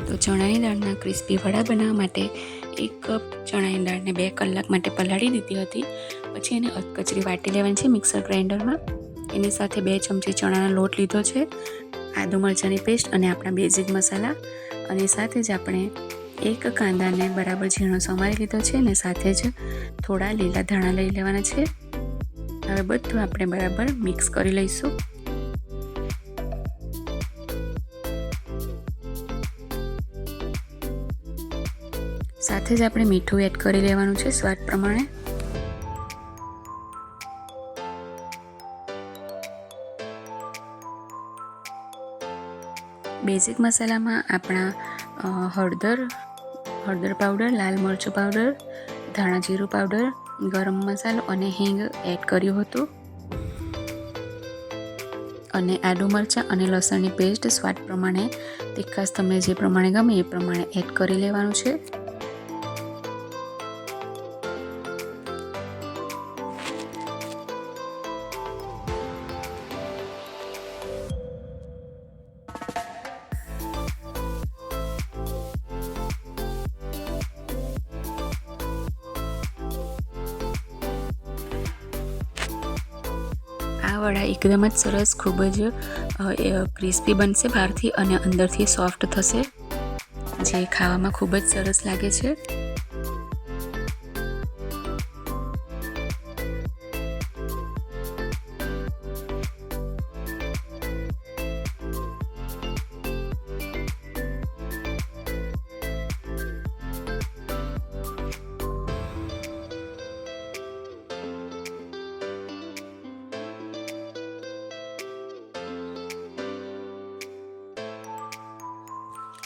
તો ચણાની દાળના ક્રિસ્પી વડા બનાવવા માટે 1 કપ ચણાની દાળને 2 કલાક માટે પલાળી દીધી હતી. પછી એને અધકચરી વાટી લેવાની છે મિક્સર ગ્રાઇન્ડરમાં. એની સાથે 2 ચમચી ચણાનો લોટ લીધો છે, આદુ મરચાંની પેસ્ટ અને આપણા બેઝિક મસાલા, અને સાથે જ આપણે 1 કાંદાને બરાબર ઝીણો સમારી લીધો છે અને સાથે જ થોડા લીલા ધાણા લઈ લેવાના છે. હવે બધું આપણે બરાબર મિક્સ કરી લઈશું. સાથે જ આપણે મીઠું એડ કરી લેવાનું છે સ્વાદ પ્રમાણે. બેઝિક મસાલામાં આપણા હળદર પાવડર, લાલ મરચું પાવડર, ધાણા જીરું પાવડર, ગરમ મસાલો અને હિંગ એડ કર્યું હતું. અને આદુ મરચાં અને લસણની પેસ્ટ સ્વાદ પ્રમાણે, તીખાશ તમને જે પ્રમાણે ગમે એ પ્રમાણે એડ કરી લેવાનું છે. આ વડા એકદમ જ સરસ, ખૂબ જ ક્રિસ્પી બનશે બહારથી અને અંદરથી સોફ્ટ થશે, જે ખાવામાં ખૂબ જ સરસ લાગે છે.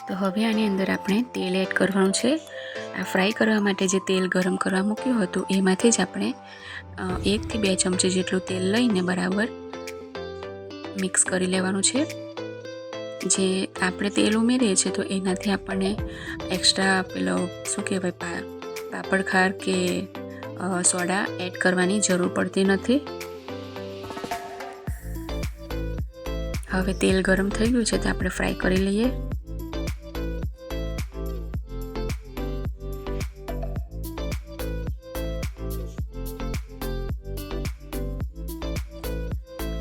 તો હવે આની અંદર આપણે તેલ એડ કરવાનું છે. આ ફ્રાય કરવા માટે જે તેલ ગરમ કરવા મૂક્યું હતું એમાંથી જ આપણે 1 થી 2 ચમચી જેટલું તેલ લઈને બરાબર મિક્સ કરી લેવાનું છે. જે આપણે તેલ ઉમેરીએ છીએ તો એનાથી આપણને એક્સ્ટ્રા પેલો શું કહેવાય પાપડ ખાર કે સોડા એડ કરવાની જરૂર પડતી નથી. હવે તેલ ગરમ થઈ ગયું છે તો આપણે ફ્રાય કરી લઈએ.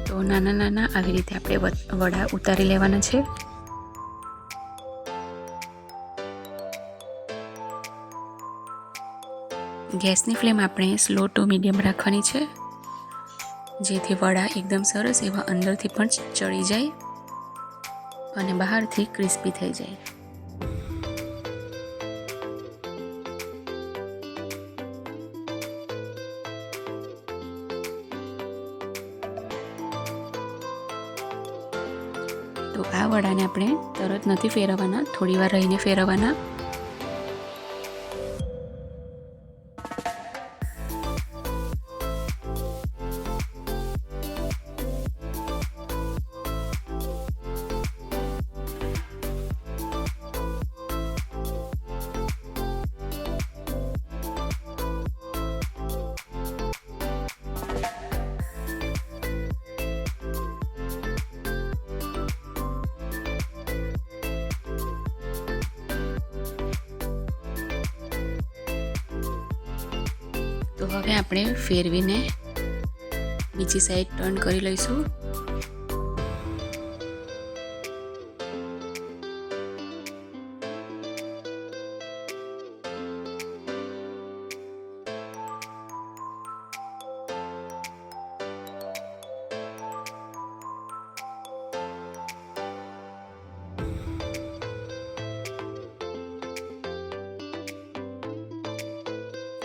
તો નાના આવી રીતે આપણે વડા ઉતારી લેવાના છે. ગેસની ફ્લેમ આપણે સ્લો ટુ મીડિયમ રાખવાની છે, જેથી વડા એકદમ સરસ એવા અંદરથી પણ ચડી જાય અને બહારથી ક્રિસ્પી થઈ જાય. તો આ વડાને આપણે તરત નથી ફેરવવાના, થોડી વાર રહીને ફેરવવાના. તો હવે આપણે ફેરવીને બીજી સાઈડ ટર્ન કરી લઈશું.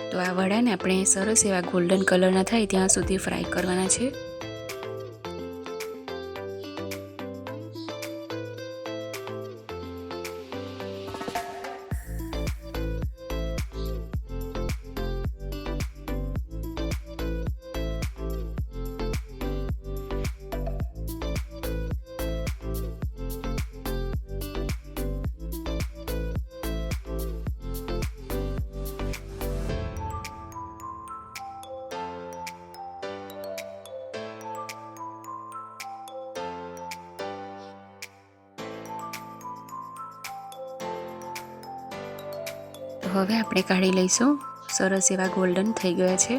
તો આ વડાને આપણે સરસ એવા ગોલ્ડન કલરના થાય ત્યાં સુધી ફ્રાય કરવાના છે. હવે આપણે કાઢી લઈશું. સરસ એવા ગોલ્ડન થઈ ગયા છે.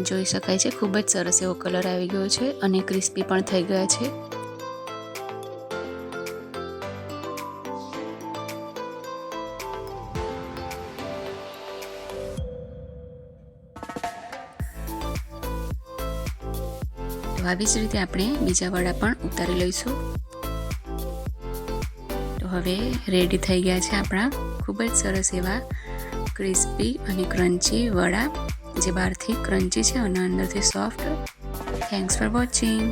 જોઈ શકાય છે ખૂબ જ સરસ એવો કલર આવી ગયો છે અને ક્રિસ્પી પણ થઈ ગયા છે. તો આવી જ રીતે આપણે બીજા વડા પણ ઉતારી લઈશું. તો હવે રેડી થઈ ગયા છે આપણા ખૂબ જ સરસ એવા ક્રિસ્પી અને ક્રન્ચી વડા, જે બહારથી ક્રન્ચી છે અને અંદરથી સોફ્ટ. Thanks for watching.